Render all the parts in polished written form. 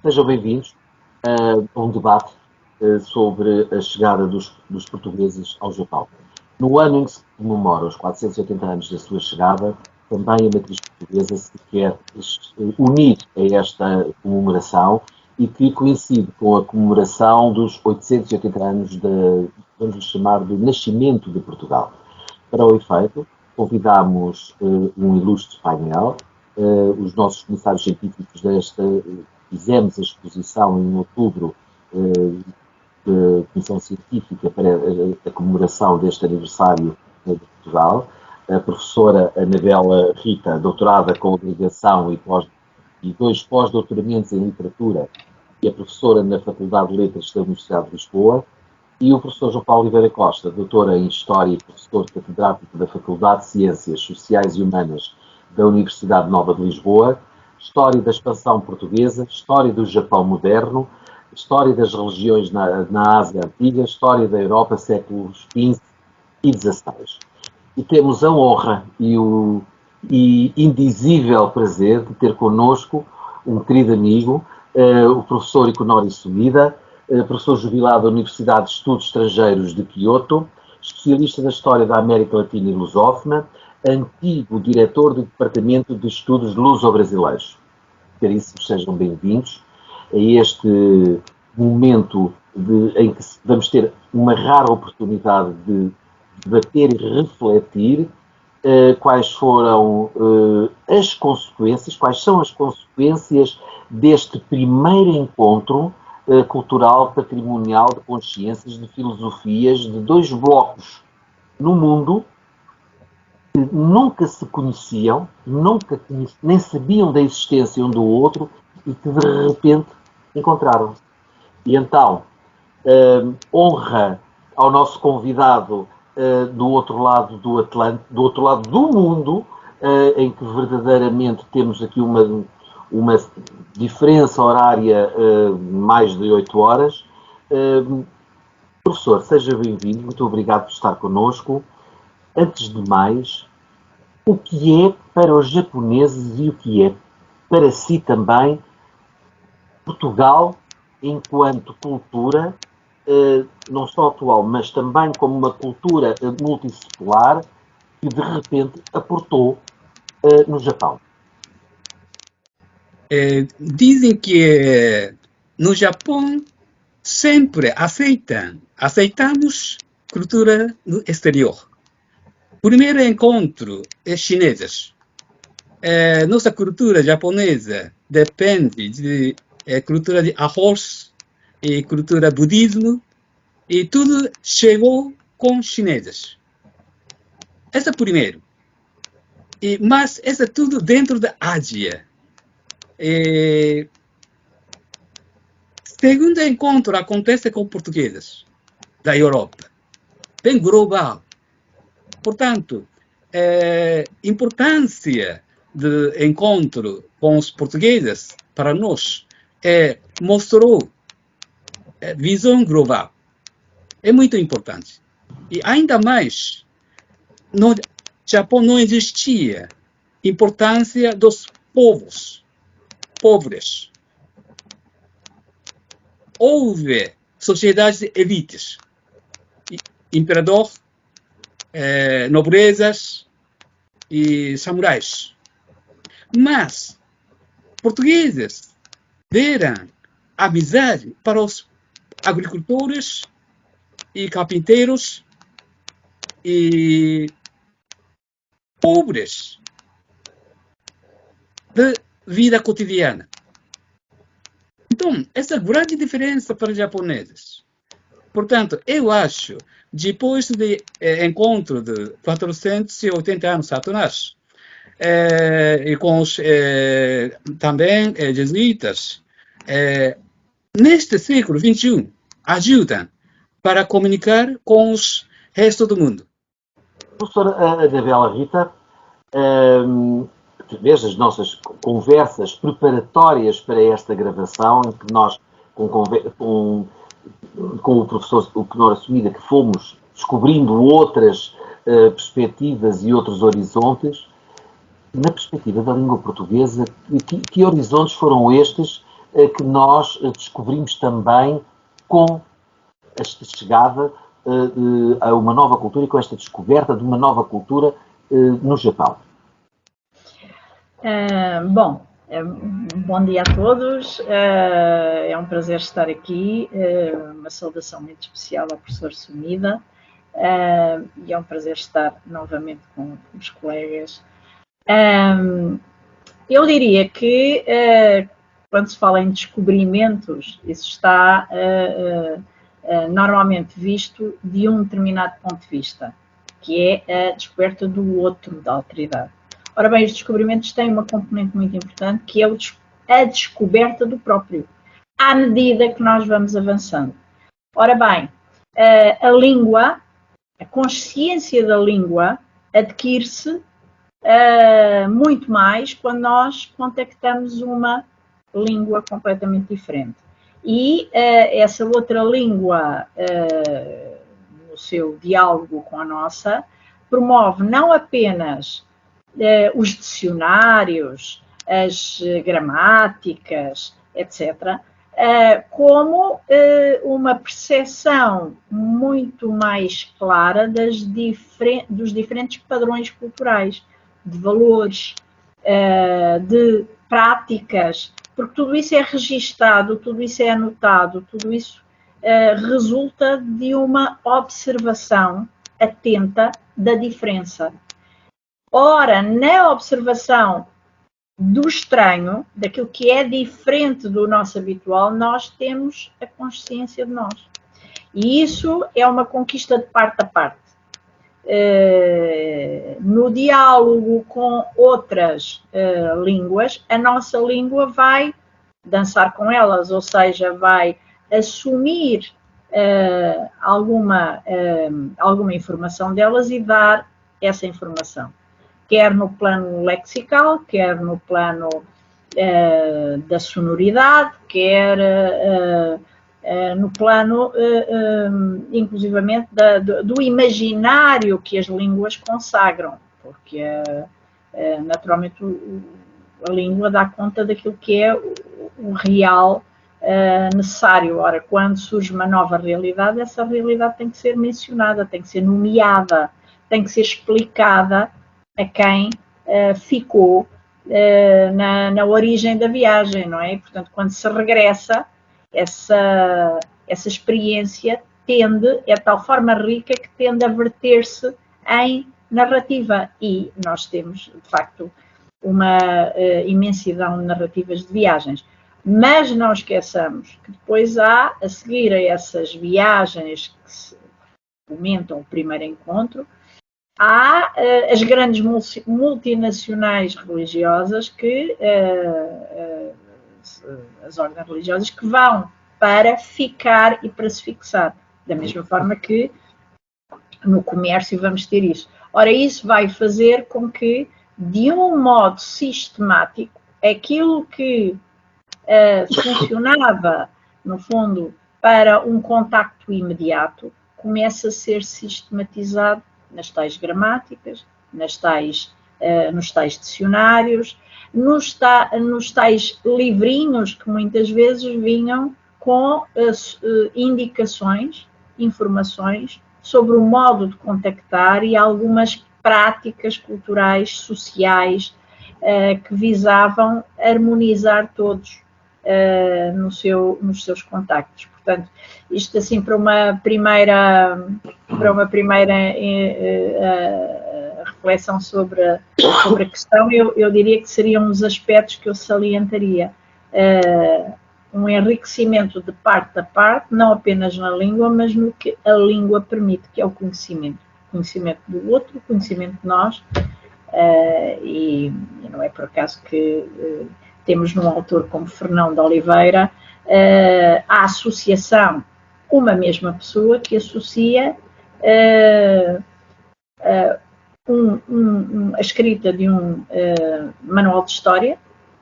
Sejam bem-vindos a um debate sobre a chegada dos portugueses ao Japão. No ano em que se comemora os 480 anos da sua chegada, também a matriz portuguesa se quer unir a esta comemoração e que coincide com a comemoração dos 880 anos vamos chamar, do nascimento de Portugal. Para o efeito, convidámos um ilustre painel. Os nossos comissários científicos fizemos a exposição em outubro da Comissão Científica para a comemoração deste aniversário de Portugal. A professora Anabela Rita, doutorada com agregação e 2 pós-doutoramentos em literatura, e a professora na Faculdade de Letras da Universidade de Lisboa, e o professor João Paulo Oliveira Costa, doutora em História e professor catedrático da Faculdade de Ciências Sociais e Humanas da Universidade Nova de Lisboa, História da Expansão Portuguesa, História do Japão Moderno, História das Religiões na Ásia Antiga, História da Europa, séculos XV e XVI. E temos a honra e indizível prazer de ter connosco um querido amigo, o professor Ikonori Sumida, professor jubilado da Universidade de Estudos Estrangeiros de Kyoto, especialista na História da América Latina e Lusófona, antigo diretor do Departamento de Estudos Luso-Brasileiros. Caríssimos, sejam bem-vindos a este momento em que vamos ter uma rara oportunidade de debater e refletir quais foram as consequências, quais são as consequências deste primeiro encontro cultural, patrimonial, de consciências, de filosofias, de 2 blocos no mundo que nunca se conheciam, nem sabiam da existência um do outro e que de repente encontraram-se. E então, honra ao nosso convidado do outro lado do Atlântico, do outro lado do mundo, em que verdadeiramente temos aqui uma diferença horária mais de 8 horas. Professor, seja bem-vindo, muito obrigado por estar connosco. Antes de mais, o que é para os japoneses e o que é para si também Portugal enquanto cultura, não só atual, mas também como uma cultura multissecular que de repente aportou no Japão? Dizem que no Japão sempre aceitamos cultura no exterior. Primeiro encontro é chineses. Nossa cultura japonesa depende de cultura de arroz e cultura budismo, e tudo chegou com chineses. Esse é o primeiro. Mas isso é tudo dentro da Ásia. Segundo encontro acontece com portugueses da Europa, bem global. Portanto, importância do encontro com os portugueses para nós mostrou visão global. É muito importante. E ainda mais, no Japão não existia importância dos povos pobres. Houve sociedades de elites, imperador, nobrezas e samurais. Mas portugueses deram amizade para os agricultores e carpinteiros e pobres de vida cotidiana. Então, essa é a grande diferença para os japoneses. Portanto, eu acho, depois do encontro de 480 anos atrás, e com os também jesuítas, neste século XXI, ajudam para comunicar com os restos do mundo. Professora Anabela Rita, desde as nossas conversas preparatórias para esta gravação, em que nós, com o professor Ikonori Sumida, que fomos descobrindo outras perspectivas e outros horizontes, na perspectiva da língua portuguesa, que horizontes foram estes que nós descobrimos também com esta chegada a uma nova cultura e com esta descoberta de uma nova cultura no Japão? Bom dia a todos, é um prazer estar aqui, uma saudação muito especial ao professor Sumida, e é um prazer estar novamente com os colegas. Eu diria que quando se fala em descobrimentos, isso está normalmente visto de um determinado ponto de vista, que é a descoberta do outro, da alteridade. Ora bem, os descobrimentos têm uma componente muito importante, que é a descoberta do próprio, à medida que nós vamos avançando. Ora bem, a língua, a consciência da língua adquire-se muito mais quando nós contactamos uma língua completamente diferente. E essa outra língua, no seu diálogo com a nossa, promove não apenas os dicionários, as gramáticas, etc., como uma percepção muito mais clara dos diferentes padrões culturais, de valores, de práticas, porque tudo isso é registado, tudo isso é anotado, tudo isso resulta de uma observação atenta da diferença. Ora, na observação do estranho, daquilo que é diferente do nosso habitual, nós temos a consciência de nós. E isso é uma conquista de parte a parte. No diálogo com outras línguas, a nossa língua vai dançar com elas, ou seja, vai assumir alguma informação delas e dar essa informação. Quer no plano lexical, quer no plano da sonoridade, quer no plano, inclusivamente, do imaginário que as línguas consagram, porque naturalmente a língua dá conta daquilo que é o real necessário. Ora, quando surge uma nova realidade, essa realidade tem que ser mencionada, tem que ser nomeada, tem que ser explicada a quem ficou na origem da viagem, não é? E, portanto, quando se regressa, essa experiência é de tal forma rica que tende a verter-se em narrativa. E nós temos, de facto, uma imensidão de narrativas de viagens. Mas não esqueçamos que depois há, a seguir a essas viagens que se comentam o primeiro encontro, há as grandes multinacionais religiosas, as ordens religiosas, que vão para ficar e para se fixar. Da mesma forma que no comércio vamos ter isso. Ora, isso vai fazer com que, de um modo sistemático, aquilo que funcionava, no fundo, para um contacto imediato, comece a ser sistematizado nas tais gramáticas, nos tais dicionários, nos tais livrinhos que muitas vezes vinham com indicações, informações sobre o modo de contactar e algumas práticas culturais, sociais, que visavam harmonizar todos nos seus contactos. Portanto, isto assim para uma primeira reflexão sobre a questão, eu diria que seriam os aspectos que eu salientaria. Um enriquecimento de parte a parte, não apenas na língua, mas no que a língua permite, que é o conhecimento. O conhecimento do outro, o conhecimento de nós, e não é por acaso que temos num autor como Fernão de Oliveira a associação, uma mesma pessoa que associa a escrita de um manual de história,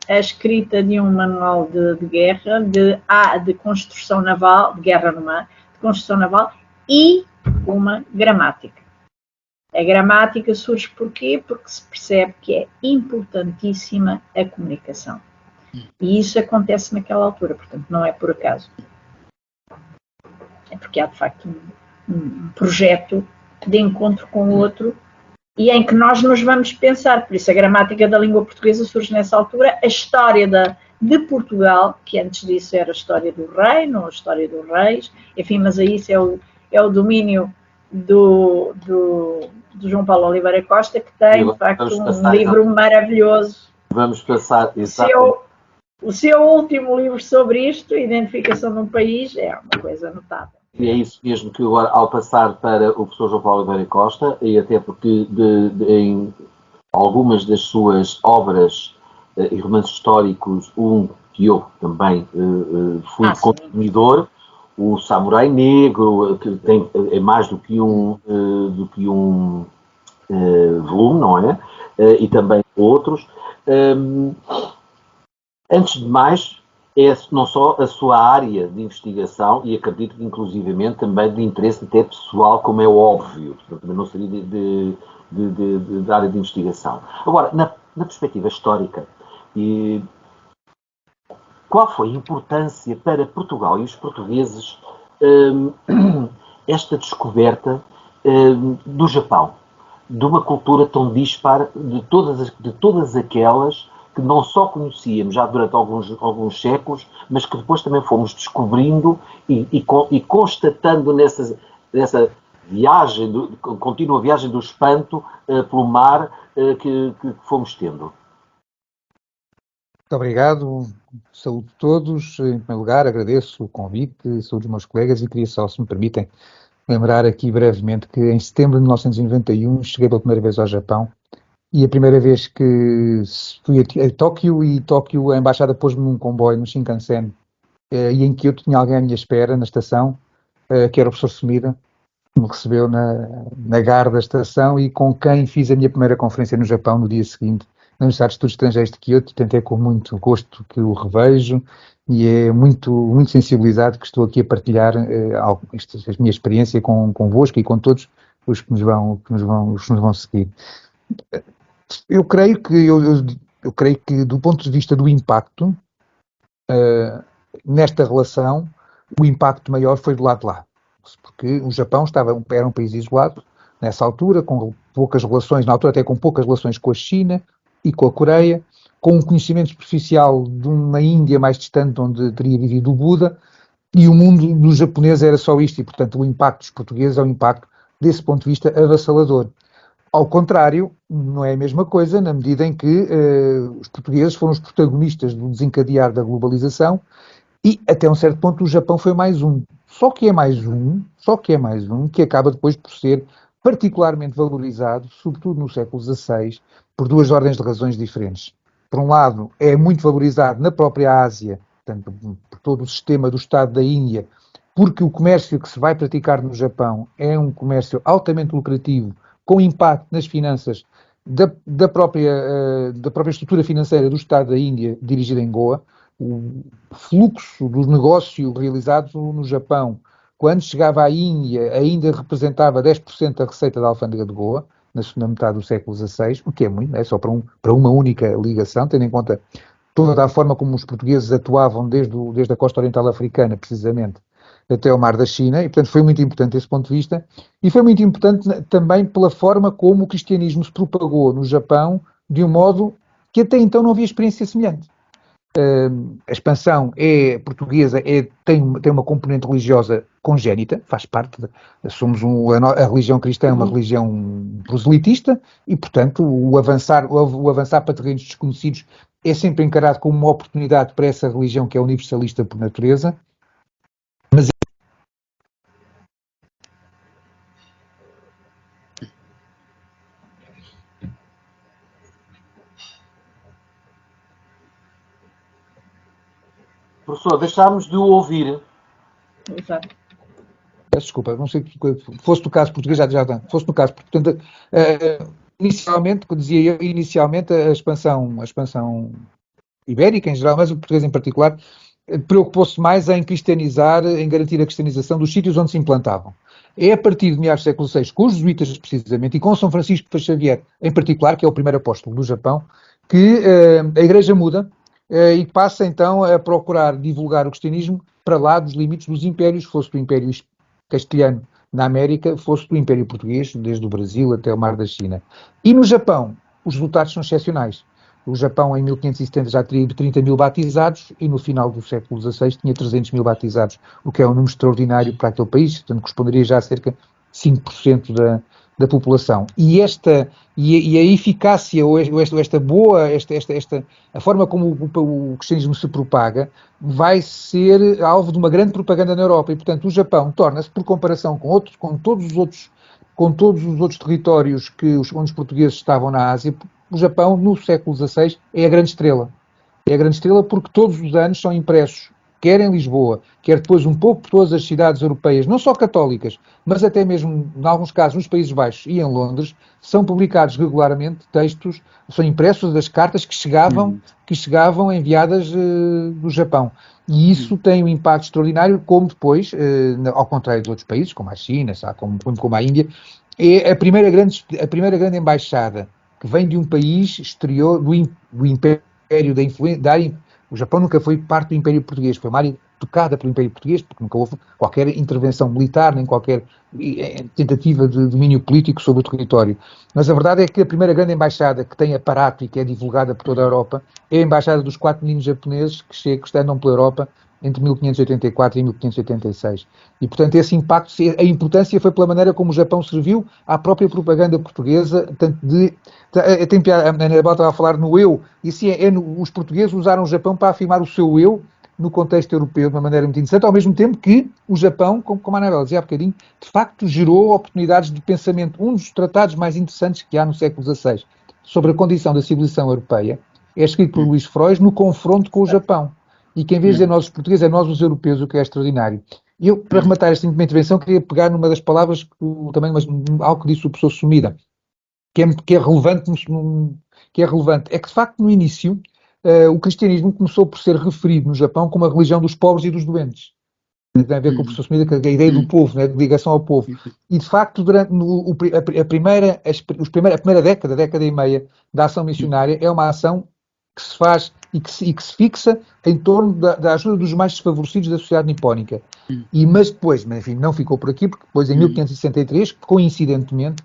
a escrita de um manual de guerra, de construção naval, de guerra no mar, de construção naval, e uma gramática. A gramática surge porquê? Porque se percebe que é importantíssima a comunicação. E isso acontece naquela altura, portanto, não é por acaso. É porque há, de facto, um projeto de encontro com o outro e em que nós nos vamos pensar. Por isso, a gramática da língua portuguesa surge nessa altura. A história de Portugal, que antes disso era a história do reino, a história dos reis, enfim, mas aí isso é o domínio do João Paulo Oliveira Costa, que tem, de facto, um livro maravilhoso. Vamos passar, exatamente. O seu último livro sobre isto, Identificação de um País, é uma coisa notável. E é isso mesmo que agora, ao passar para o professor João Paulo Oliveira Costa, e até porque em algumas das suas obras e romances históricos, que eu também fui consumidor, o Samurai Negro, que é mais do que um volume, não é? E também outros. Antes de mais, é não só a sua área de investigação, e acredito que inclusivamente também de interesse até pessoal, como é óbvio, portanto, também não seria de área de investigação. Agora, na perspectiva histórica, qual foi a importância para Portugal e os portugueses esta descoberta do Japão, de uma cultura tão dispar, de todas aquelas que não só conhecíamos já durante alguns séculos, mas que depois também fomos descobrindo e constatando nessa viagem, contínua viagem do espanto pelo mar que fomos tendo. Muito obrigado, saúde a todos. Em primeiro lugar, agradeço o convite, saúde dos meus colegas e queria só, se me permitem, lembrar aqui brevemente que em setembro de 1991 cheguei pela primeira vez ao Japão. E a primeira vez que fui a Tóquio, a embaixada pôs-me num comboio, no Shinkansen, e em que eu tinha alguém à minha espera na estação, que era o professor Sumida, que me recebeu na gare da estação e com quem fiz a minha primeira conferência no Japão no dia seguinte, na Universidade de Estudos Estrangeiros de Kyoto, portanto é com muito gosto que o revejo e é muito, muito sensibilizado que estou aqui a partilhar a minha experiência convosco e com todos os que nos vão seguir. Eu creio que do ponto de vista do impacto, nesta relação, o impacto maior foi do lado de lá. Porque o Japão era um país isolado, nessa altura, com poucas relações, na altura até com poucas relações com a China e com a Coreia, com um conhecimento superficial de uma Índia mais distante, onde teria vivido o Buda, e o mundo do japonês era só isto, e portanto o impacto dos portugueses é um impacto, desse ponto de vista, avassalador. Ao contrário, não é a mesma coisa, na medida em que os portugueses foram os protagonistas do desencadear da globalização e, até um certo ponto, o Japão foi mais um. Só que é mais um que acaba depois por ser particularmente valorizado, sobretudo no século XVI, por duas ordens de razões diferentes. Por um lado, é muito valorizado na própria Ásia, portanto, por todo o sistema do Estado da Índia, porque o comércio que se vai praticar no Japão é um comércio altamente lucrativo, com impacto nas finanças da própria estrutura financeira do Estado da Índia, dirigida em Goa. O fluxo do negócio realizado no Japão, quando chegava à Índia, ainda representava 10% da receita da alfândega de Goa, na segunda metade do século XVI, o que é muito, é só para uma única ligação, tendo em conta toda a forma como os portugueses atuavam desde a costa oriental africana, precisamente, até ao Mar da China, e portanto foi muito importante esse ponto de vista, e foi muito importante também pela forma como o cristianismo se propagou no Japão, de um modo que até então não havia experiência semelhante. A expansão portuguesa tem uma componente religiosa congénita, faz parte, a religião cristã é uma religião proselitista, e portanto o avançar para terrenos desconhecidos é sempre encarado como uma oportunidade para essa religião que é universalista por natureza. Mas Professor, deixámos de o ouvir. Exato. Peço desculpa, não sei que fosse no caso português, fosse no caso, portanto, inicialmente, como dizia eu, a expansão ibérica em geral, mas o português em particular, preocupou-se mais em cristianizar, em garantir a cristianização dos sítios onde se implantavam. É a partir de meados do século VI, com os jesuítas precisamente, e com São Francisco de Xavier em particular, que é o primeiro apóstolo do Japão, que a Igreja muda e passa então a procurar divulgar o cristianismo para lá dos limites dos impérios, fosse do Império Castelhano na América, fosse do Império Português, desde o Brasil até o Mar da China. E no Japão, os resultados são excepcionais. O Japão, em 1570, já teria 30 mil batizados e no final do século XVI tinha 300 mil batizados, o que é um número extraordinário para aquele país, portanto corresponderia já a cerca de 5% da população. E a eficácia, ou a forma como o cristianismo se propaga, vai ser alvo de uma grande propaganda na Europa. E, portanto, o Japão torna-se, por comparação com todos os outros territórios onde os portugueses estavam na Ásia, o Japão, no século XVI, é a grande estrela. É a grande estrela porque todos os anos são impressos, quer em Lisboa, quer depois um pouco por todas as cidades europeias, não só católicas, mas até mesmo, em alguns casos, nos Países Baixos e em Londres, são publicados regularmente textos, são impressos das cartas que chegavam enviadas do Japão. E isso tem um impacto extraordinário, como depois, ao contrário de outros países, como a China, como a Índia, é a primeira grande embaixada que vem de um país exterior, do Império da Influência. O Japão nunca foi parte do Império Português, foi uma área tocada pelo Império Português, porque nunca houve qualquer intervenção militar, nem qualquer tentativa de domínio político sobre o território. Mas a verdade é que a primeira grande embaixada que tem aparato e que é divulgada por toda a Europa é a embaixada dos 4 meninos japoneses que andam pela Europa entre 1584 e 1586. E, portanto, esse impacto, a importância foi pela maneira como o Japão serviu à própria propaganda portuguesa, tanto de... A Ana estava a falar no eu, e sim, os portugueses usaram o Japão para afirmar o seu eu no contexto europeu de uma maneira muito interessante, ao mesmo tempo que o Japão, como a Anabela dizia há bocadinho, de facto gerou oportunidades de pensamento. Um dos tratados mais interessantes que há no século XVI sobre a condição da civilização europeia é escrito por Luís Freud no confronto com o Japão. E que em vez de dizer nós os portugueses, é nós os europeus, o que é extraordinário. E eu, para rematar esta minha intervenção, queria pegar numa das palavras, algo que disse o professor Sumida, que é relevante, é que de facto no início o cristianismo começou por ser referido no Japão como a religião dos pobres e dos doentes. Tem a ver com o professor Sumida, a ideia do povo, né, de ligação ao povo. E de facto, durante a primeira década, a década e meia da ação missionária, é uma ação que se faz e que se fixa em torno da ajuda dos mais desfavorecidos da sociedade nipónica. Mas depois, enfim, não ficou por aqui, porque depois em 1563, coincidentemente,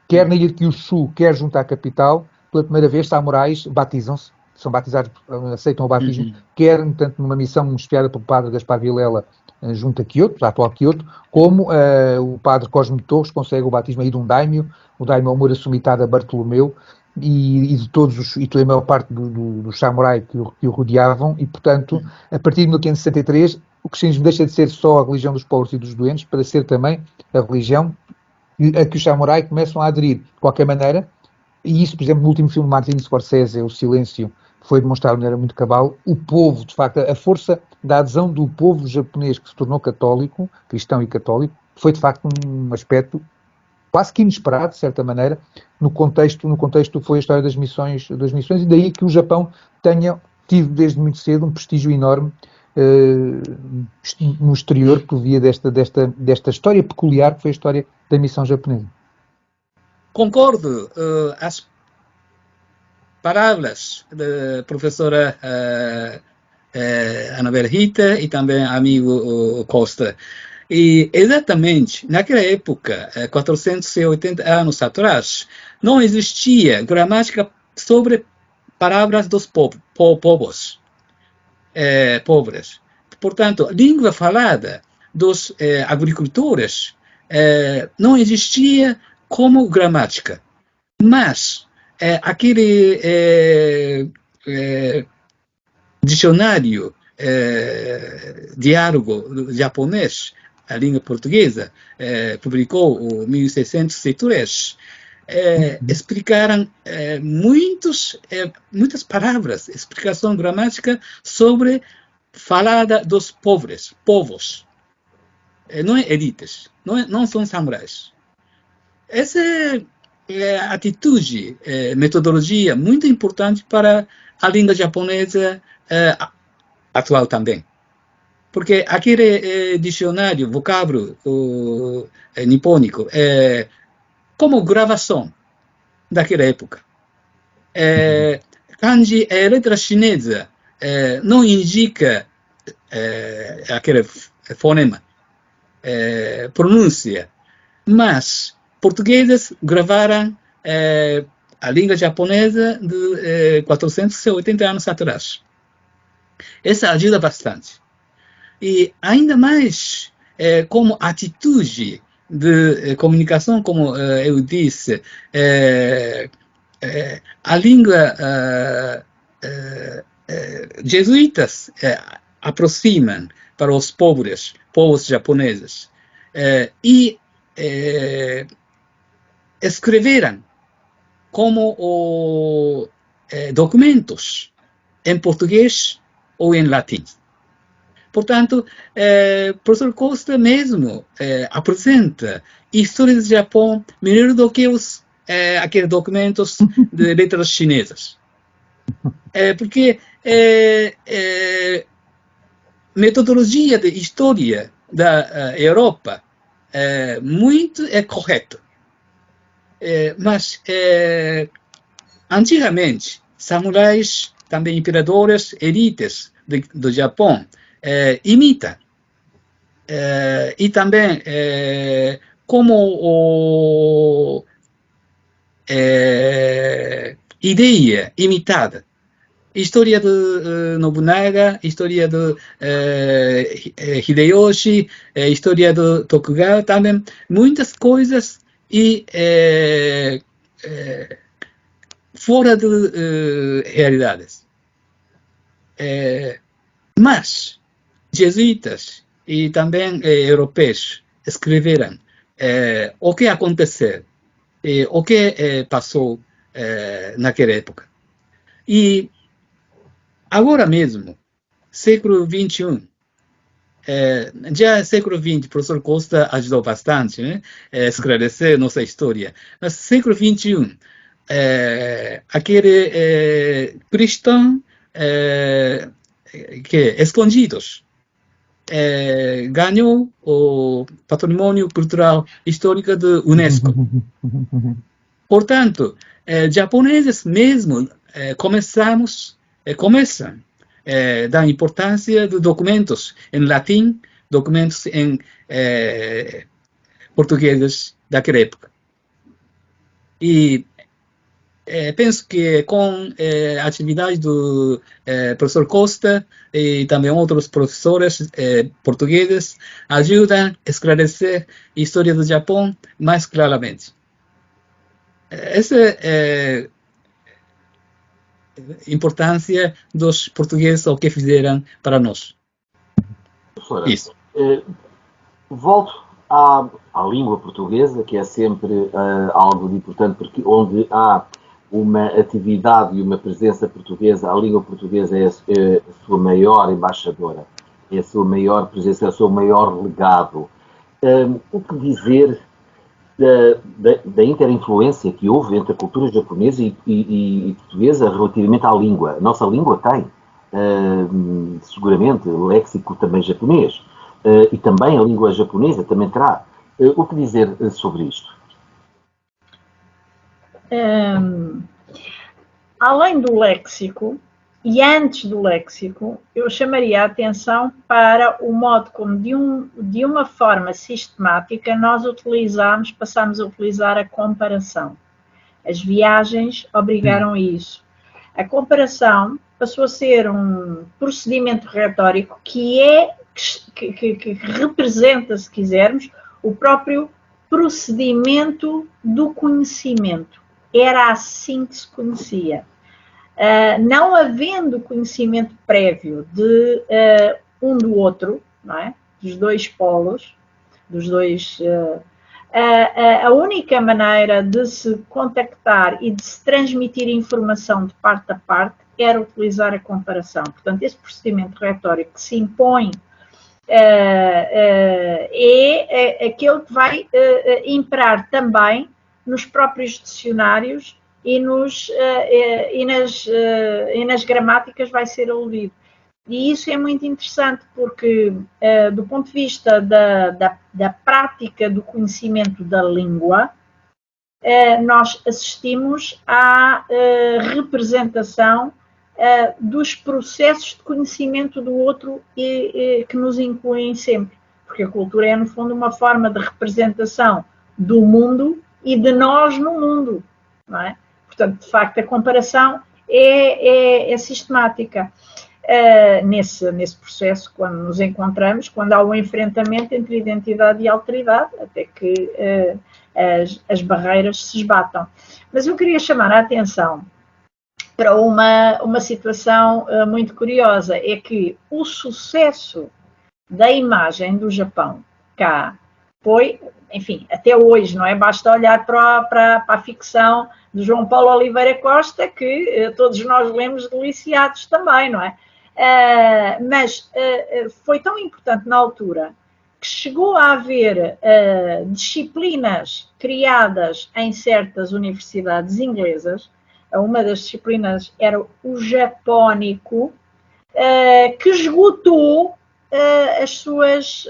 quer na ilha de Kyushu, quer junto à capital, pela primeira vez samurais batizam-se, são batizados, aceitam o batismo, quer, portanto, numa missão espiada pelo padre Gaspar Vilela, junto a Kyoto, a atual Kyoto, como o padre Cosme Torres consegue o batismo aí de um daimyo, o daimyo Omura Sumitada Bartolomeu, e de todos e toda a maior parte dos samurais que o rodeavam, e portanto, a partir de 1563, o cristianismo deixa de ser só a religião dos pobres e dos doentes, para ser também a religião a que os samurais começam a aderir. De qualquer maneira, e isso, por exemplo, no último filme de Martin Scorsese, O Silêncio, foi demonstrado de maneira muito cabal, o povo, de facto, a força da adesão do povo japonês que se tornou católico, cristão e católico, foi de facto um aspecto quase que inesperado, de certa maneira, no contexto foi a história das missões, e daí que o Japão tenha tido desde muito cedo um prestígio enorme no exterior, por via desta história peculiar que foi a história da missão japonesa. Concordo. As palavras da professora Anabela Rita e também amigo Costa. E exatamente naquela época, 480 anos atrás, não existia gramática sobre palavras dos povos, pobres. Portanto, língua falada dos agricultores não existia como gramática. Mas aquele dicionário, diálogo japonês, a língua portuguesa, publicou em 1603, explicaram muitas palavras, explicação gramática sobre falada dos povos. Não é elites, não são samurais. Essa é a atitude, metodologia muito importante para a língua japonesa atual também. Porque aquele dicionário, vocábulo nipônico, é como gravação daquela época. Kanji é letra chinesa, não indica aquele fonema, pronúncia, mas portugueses gravaram a língua japonesa de 480 anos atrás. Essa ajuda bastante. E ainda mais como atitude de comunicação, como eu disse, a língua jesuítas aproximam para os povos japoneses, e escreveram como documentos em português ou em latim. Portanto, o professor Costa mesmo apresenta história do Japão melhor do que aqueles documentos de letras chinesas. Porque metodologia de história da Europa muito correta. Mas, antigamente, samurais, também imperadores, elites do Japão, imitam. E também, como ideia imitada, história de Nobunaga, história de Hideyoshi, história de Tokugawa, também muitas coisas e fora de realidades. Mas jesuítas e também europeus escreveram o que aconteceu, o que passou naquela época. E agora mesmo, século XXI, já século XX, o professor Costa ajudou bastante, né, a esclarecer nossa história. Mas século XXI, aquele cristão que escondidos ganhou o patrimônio cultural histórico da Unesco. Portanto, japoneses mesmo começam da importância de documentos em latim, documentos em português daquela época. E penso que com a atividade do professor Costa e também outros professores portugueses ajudam a esclarecer a história do Japão mais claramente. Essa é a importância dos portugueses, o que fizeram para nós. Professora, isso. Volto à língua portuguesa, que é sempre algo de importante, porque onde há uma atividade e uma presença portuguesa, a língua portuguesa é a sua maior embaixadora, é a sua maior presença, é o seu maior legado. O que dizer da interinfluência que houve entre a cultura japonesa e portuguesa relativamente à língua? A nossa língua tem, seguramente, léxico também japonês, e também a língua japonesa também terá. O que dizer sobre isto? Além do léxico, e antes do léxico, eu chamaria a atenção para o modo como, de uma forma sistemática, nós passamos a utilizar a comparação. As viagens obrigaram a isso. A comparação passou a ser um procedimento retórico que representa, se quisermos, o próprio procedimento do conhecimento. Era assim que se conhecia. Não havendo conhecimento prévio de um do outro, não é? Dos dois polos, a única maneira de se contactar e de se transmitir informação de parte a parte era utilizar a comparação. Portanto, esse procedimento retórico que se impõe é aquele que vai imperar também nos próprios dicionários e nas gramáticas vai ser aludido. E isso é muito interessante porque, do ponto de vista da prática do conhecimento da língua, nós assistimos à representação dos processos de conhecimento do outro que nos incluem sempre. Porque a cultura é, no fundo, uma forma de representação do mundo e de nós no mundo, não é? Portanto, de facto, a comparação é sistemática nesse processo, quando nos encontramos, quando há um enfrentamento entre identidade e alteridade, até que as barreiras se esbatam. Mas eu queria chamar a atenção para uma situação muito curiosa, é que o sucesso da imagem do Japão cá foi, enfim, até hoje, não é? Basta olhar para a ficção de João Paulo Oliveira Costa, que todos nós lemos deliciados também, não é? Mas foi tão importante na altura que chegou a haver disciplinas criadas em certas universidades inglesas. Uma das disciplinas era o japónico, que esgotou as suas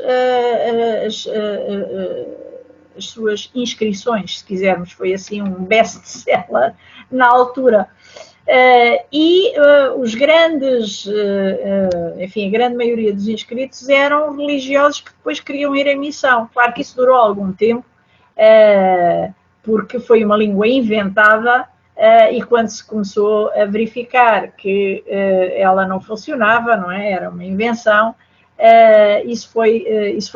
inscrições, se quisermos, foi assim um best-seller na altura. Os grandes, enfim, a grande maioria dos inscritos eram religiosos que depois queriam ir em missão. Claro que isso durou algum tempo, porque foi uma língua inventada, e quando se começou a verificar que ela não funcionava, não é? Era uma invenção, isso foi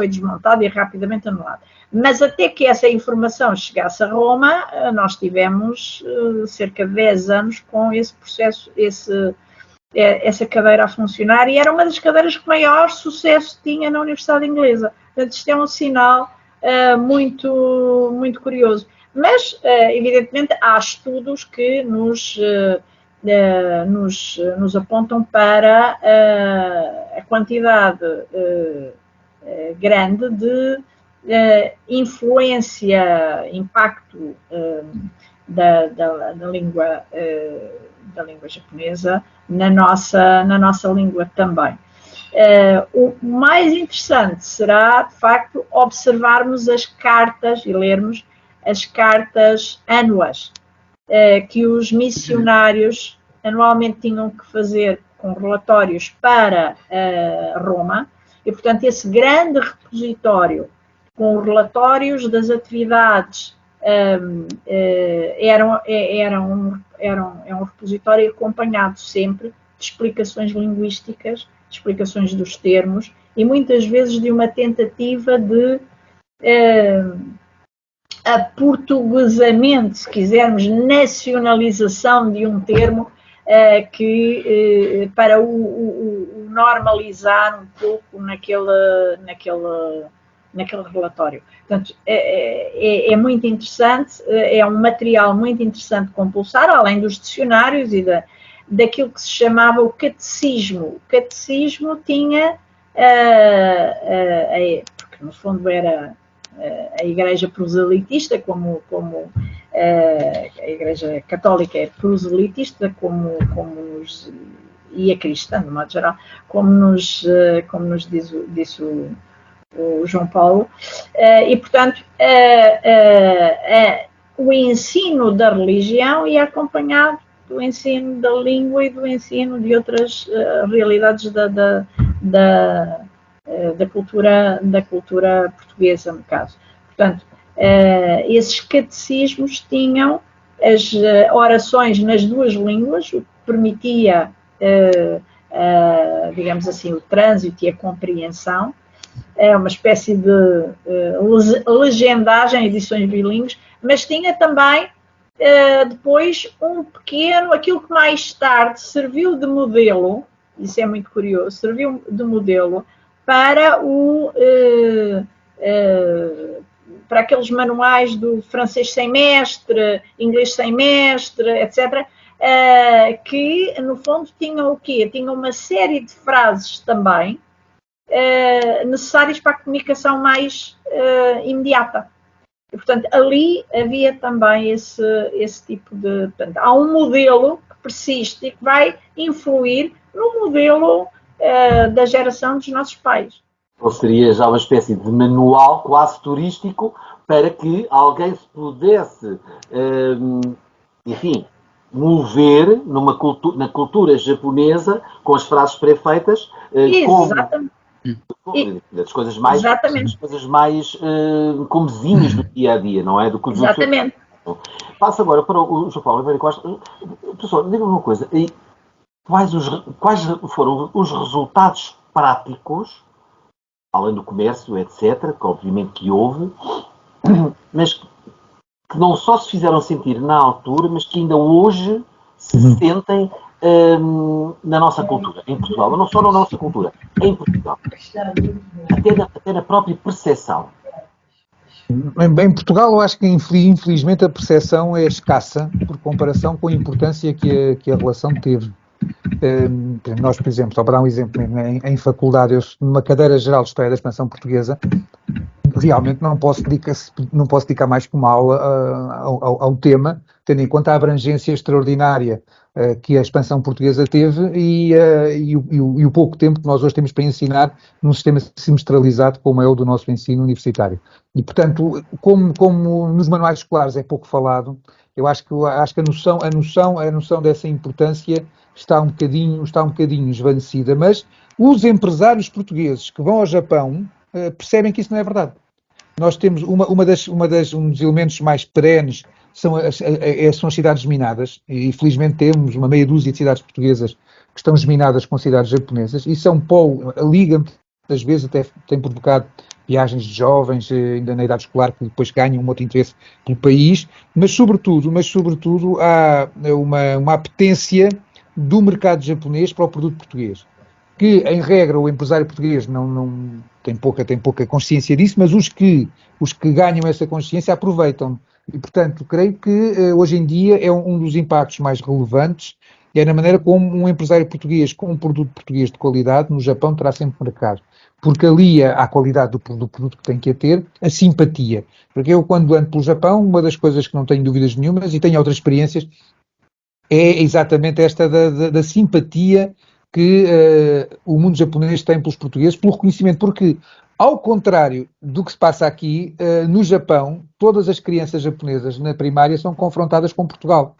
desmontado e rapidamente anulado. Mas até que essa informação chegasse a Roma, nós tivemos cerca de 10 anos com esse processo, essa cadeira a funcionar, e era uma das cadeiras que maior sucesso tinha na Universidade Inglesa. Portanto, isto é um sinal muito, muito curioso. Mas, evidentemente, há estudos que nos apontam para a quantidade grande de influência, impacto da língua japonesa na nossa língua também. O mais interessante será, de facto, observarmos as cartas e lermos as cartas anuais que os missionários anualmente tinham que fazer com relatórios para Roma, e, portanto, esse grande repositório com relatórios das atividades é um repositório acompanhado sempre de explicações linguísticas, de explicações dos termos, e muitas vezes de uma tentativa de aportuguesamento, se quisermos, nacionalização de um termo para o normalizar um pouco naquele relatório. Portanto, é muito interessante, é um material muito interessante de compulsar, além dos dicionários e daquilo que se chamava o catecismo. O catecismo tinha, porque no fundo era a Igreja proselitista, como a Igreja Católica é proselitista, e a cristã, de modo geral, como nos disse o João Paulo, e, portanto, o ensino da religião ia acompanhado do ensino da língua e do ensino de outras realidades da cultura portuguesa, no caso. Portanto, esses catecismos tinham as orações nas duas línguas, o que permitia, digamos assim, o trânsito e a compreensão. É uma espécie de legendagem, edições bilíngues, mas tinha também depois aquilo que mais tarde serviu de modelo, isso é muito curioso, serviu de modelo para para aqueles manuais do francês sem mestre, inglês sem mestre, etc., que no fundo tinham o quê? Tinham uma série de frases também necessárias para a comunicação mais imediata. E, portanto, ali havia também esse tipo de... Portanto, há um modelo que persiste e que vai influir no modelo da geração dos nossos pais. Ou seria já uma espécie de manual quase turístico para que alguém se pudesse, enfim, mover na cultura japonesa com as frases pré-feitas, Exatamente. das coisas mais, Exatamente. comezinhas do dia a dia, não é? Do que os Exatamente. Passo agora para o João Paulo Oliveira Costa. Professor, diga-me uma coisa. Quais foram os resultados práticos, além do comércio, etc., que obviamente que houve, mas que não só se fizeram sentir na altura, mas que ainda hoje se sentem na nossa cultura, em Portugal, mas não só na nossa cultura, em Portugal, até na própria percepção. Em Portugal, eu acho que infelizmente a percepção é escassa por comparação com a importância que a relação teve. Nós, por exemplo, só para dar um exemplo, em faculdade, numa cadeira geral de História da Expansão Portuguesa, realmente não posso dedicar mais que uma aula ao tema, tendo em conta a abrangência extraordinária que a expansão portuguesa teve e o pouco tempo que nós hoje temos para ensinar num sistema semestralizado como é o do nosso ensino universitário. E, portanto, como nos manuais escolares é pouco falado, eu acho que a noção dessa importância está um bocadinho esvanecida, mas os empresários portugueses que vão ao Japão percebem que isso não é verdade. Nós temos um dos elementos mais perenes são as cidades minadas, e felizmente temos uma meia dúzia de cidades portuguesas que estão geminadas com cidades japonesas, e São Paulo, a Liga, muitas vezes até tem provocado viagens de jovens, ainda na idade escolar, que depois ganham um outro interesse pelo país, mas sobretudo há uma apetência do mercado japonês para o produto português, que em regra o empresário português não tem pouca consciência disso, mas os que ganham essa consciência aproveitam. E, portanto, creio que hoje em dia é um dos impactos mais relevantes, é na maneira como um empresário português com um produto português de qualidade no Japão terá sempre mercado. Porque alia à qualidade do produto que tem que ter a simpatia. Porque eu, quando ando pelo Japão, uma das coisas que não tenho dúvidas nenhumas, e tenho outras experiências, é exatamente esta da simpatia que o mundo japonês tem pelos portugueses, pelo reconhecimento, porque, ao contrário do que se passa aqui, no Japão, todas as crianças japonesas na primária são confrontadas com Portugal,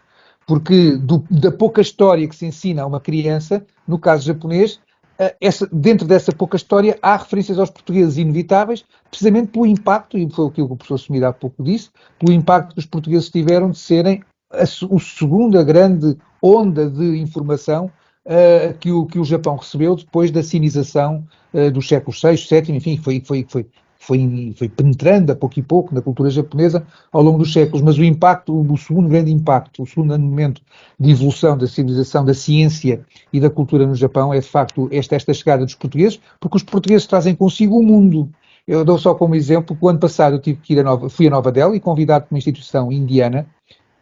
porque da pouca história que se ensina a uma criança, no caso japonês, dentro dessa pouca história há referências aos portugueses inevitáveis, precisamente pelo impacto, e foi aquilo que o professor Sumida há pouco disse, pelo impacto que os portugueses tiveram de serem a segunda grande onda de informação que o Japão recebeu depois da sinização dos séculos VI, VII, enfim, foi penetrando a pouco e pouco na cultura japonesa ao longo dos séculos, mas o segundo grande impacto, o segundo momento de evolução da civilização, da ciência e da cultura no Japão é de facto esta chegada dos portugueses, porque os portugueses trazem consigo o mundo. Eu dou só como exemplo que o ano passado eu tive que fui a Nova Delhi, convidado por uma instituição indiana,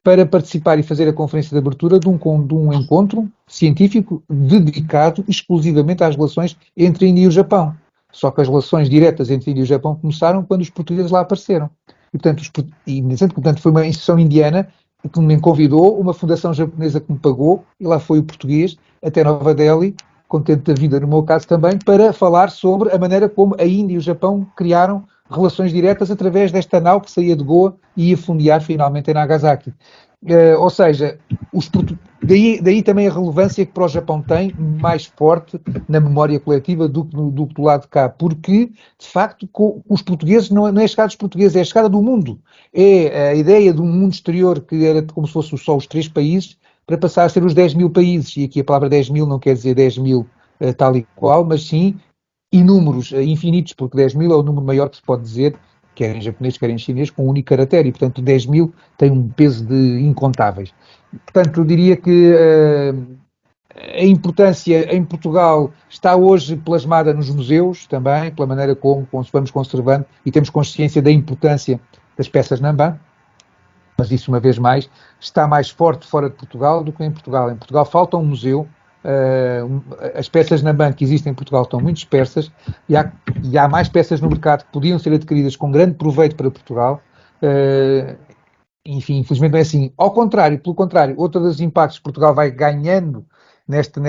para participar e fazer a conferência de abertura de um encontro científico dedicado exclusivamente às relações entre a Índia e o Japão. Só que as relações diretas entre a Índia e o Japão começaram quando os portugueses lá apareceram. E, portanto, foi uma instituição indiana que me convidou, uma fundação japonesa que me pagou, e lá foi o português, até Nova Delhi, contente da vida no meu caso também, para falar sobre a maneira como a Índia e o Japão criaram relações diretas através desta nau que saía de Goa e ia fundear finalmente em Nagasaki. Ou seja, daí também a relevância que para o Japão tem mais forte na memória coletiva do que do lado de cá, porque, de facto, os portugueses não é a chegada dos portugueses, é a chegada do mundo. É a ideia de um mundo exterior que era como se fosse só os 3 países, para passar a ser os 10 mil países. E aqui a palavra 10 mil não quer dizer 10 mil tal e qual, mas sim inúmeros, infinitos, porque 10 mil é o número maior que se pode dizer, quer em japonês, quer em chinês, com um único caractere, e portanto 10 mil tem um peso de incontáveis. Portanto, eu diria que a importância em Portugal está hoje plasmada nos museus também, pela maneira como vamos conservando, e temos consciência da importância das peças Nanban, mas isso, uma vez mais, está mais forte fora de Portugal do que em Portugal. Em Portugal falta um museu. As peças na banca que existem em Portugal estão muito dispersas e há mais peças no mercado que podiam ser adquiridas com grande proveito para Portugal. Enfim, infelizmente não é assim. Pelo contrário, outro dos impactos que Portugal vai ganhando nesta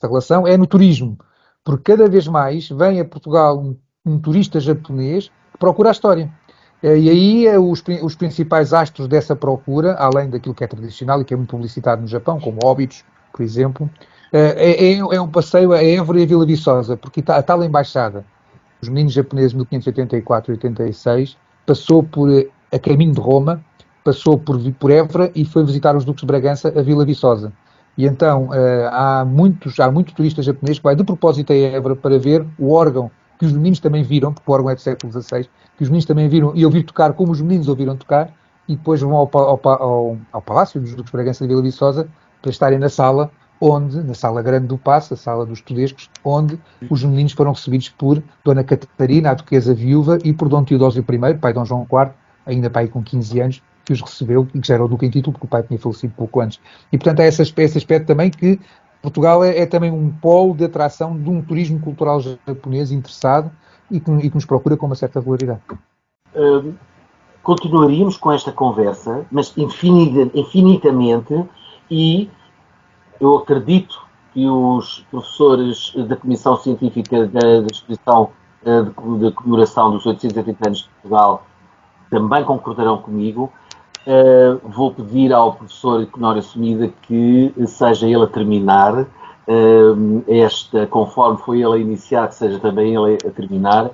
relação é no turismo, porque cada vez mais vem a Portugal um turista japonês que procura a história. E aí os principais astros dessa procura, além daquilo que é tradicional e que é muito publicitado no Japão, como Óbidos, por exemplo, é um passeio a Évora e a Vila Viçosa, porque a tal embaixada dos meninos japoneses de 1584 e 86 passou a caminho de Roma, passou por Évora e foi visitar os Duques de Bragança a Vila Viçosa. E então há muito turista japonês que vai de propósito a Évora para ver o órgão que os meninos também viram, porque o órgão é do século XVI, que os meninos também viram e ouvir tocar como os meninos ouviram tocar, e depois vão ao Palácio dos Duques de Bragança de Vila Viçosa para estarem na sala na sala grande do Paço, a sala dos Tudescos, onde os meninos foram recebidos por Dona Catarina, a duquesa viúva, e por Dom Teodósio I, pai de Dom João IV, ainda pai com 15 anos, que os recebeu e que já era o duque em título, porque o pai tinha falecido pouco antes. E, portanto, há esse aspecto também que Portugal é também um polo de atração de um turismo cultural japonês interessado e que nos procura com uma certa regularidade. Continuaríamos com esta conversa, mas infinitamente, e eu acredito que os professores da Comissão Científica da Exposição de Comemoração dos 880 anos de Portugal também concordarão comigo. Vou pedir ao professor Econório Sumida que seja ele a terminar conforme foi ele a iniciar, que seja também ele a terminar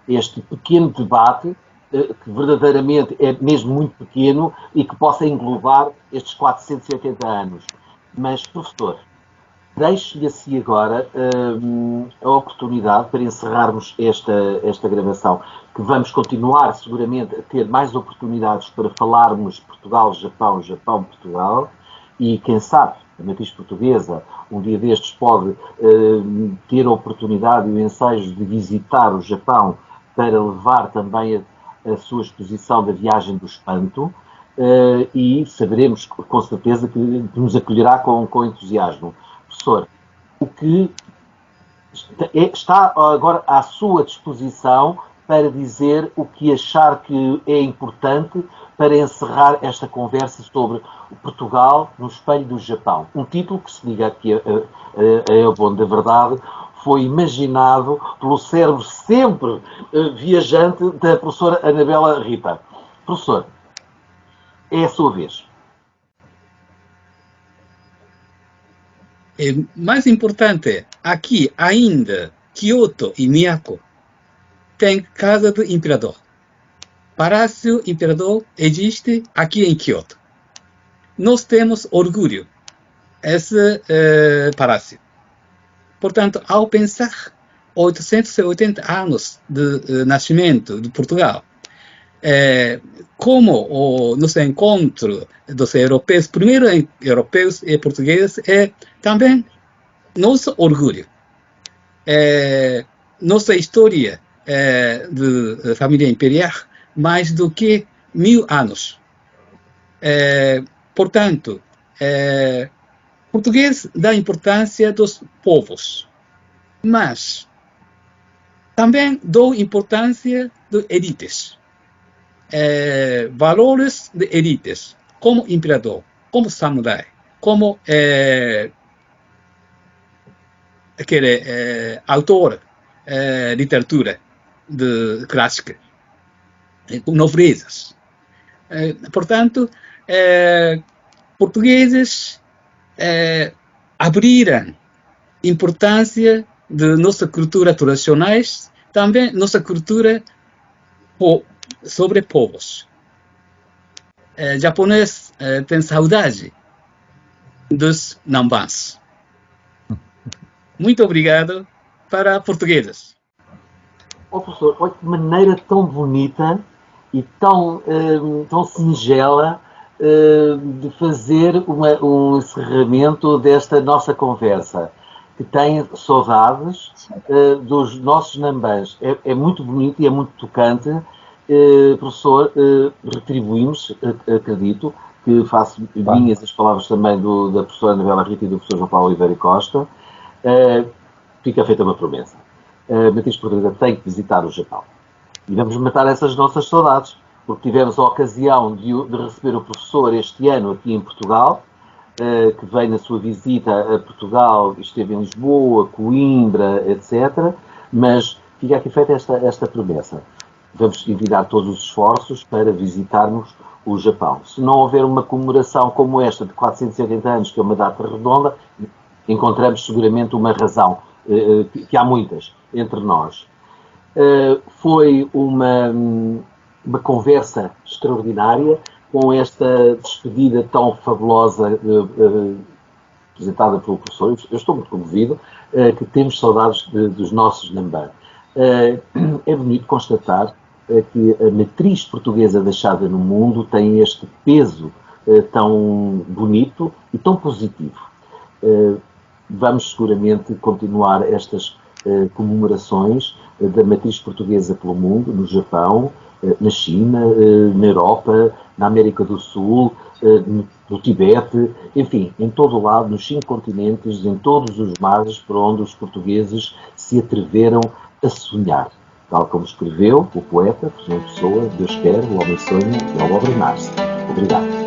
este pequeno debate, que verdadeiramente é mesmo muito pequeno e que possa englobar estes 480 anos. Mas, professor, deixo-lhe assim agora a oportunidade para encerrarmos esta gravação, que vamos continuar seguramente a ter mais oportunidades para falarmos Portugal-Japão, Japão-Portugal, e quem sabe, a matriz portuguesa, um dia destes pode ter a oportunidade e o ensejo de visitar o Japão para levar também a sua exposição da Viagem do Espanto, e saberemos com certeza que nos acolherá com entusiasmo. Professor, o que está agora à sua disposição para dizer o que achar que é importante para encerrar esta conversa sobre Portugal no espelho do Japão. Um título que, se diga aqui é bom da verdade, foi imaginado pelo cérebro sempre viajante da professora Anabela Rita. Professor, é a sua vez. Mais importante, aqui ainda, Kyoto e Miyako tem Casa do Imperador. Palácio Imperador existe aqui em Kyoto. Nós temos orgulho esse palácio. Portanto, ao pensar 880 anos de nascimento de Portugal, como o nosso encontro dos europeus, primeiro europeus e portugueses, é também nosso orgulho. Nossa história de família imperial, mais do que 1000 anos. Portanto, português dá importância dos povos, mas também dou importância de elites. Valores de elites, como imperador, como samurai, como autor de literatura clássica, nobrezas. Portanto, portugueses abriram importância de nossa cultura tradicionais, também nossa cultura sobre povos. Japonês tem saudade dos Nambans. Muito obrigado para portugueses. Professor, olha que maneira tão bonita e tão singela de fazer um encerramento desta nossa conversa, que tem saudades dos nossos Nambans. É muito bonito e é muito tocante. Professor, retribuímos, acredito, que faço minhas as palavras também da professora Anabela Rita e do professor João Paulo Oliveira Costa. Fica feita uma promessa. A matriz portuguesa tem que visitar o Japão. E vamos matar essas nossas saudades, porque tivemos a ocasião de receber o professor este ano aqui em Portugal, que veio na sua visita a Portugal, esteve em Lisboa, Coimbra, etc. Mas fica aqui feita esta promessa. vamos envidar todos os esforços para visitarmos o Japão. Se não houver uma comemoração como esta de 480 anos, que é uma data redonda, encontramos seguramente uma razão, que há muitas entre nós. Foi uma conversa extraordinária, com esta despedida tão fabulosa apresentada pelo professor. Eu estou muito comovido, que temos saudades dos nossos Nambã. É bonito constatar que a matriz portuguesa deixada no mundo tem este peso tão bonito e tão positivo. Vamos seguramente continuar estas comemorações da matriz portuguesa pelo mundo, no Japão, na China, na Europa, na América do Sul, no Tibete, enfim, em todo o lado, nos 5 continentes, em todos os mares por onde os portugueses se atreveram a sonhar. Tal como escreveu o poeta Fernando Pessoa: Deus quer, o homem sonha e a obra nasce. Obrigado.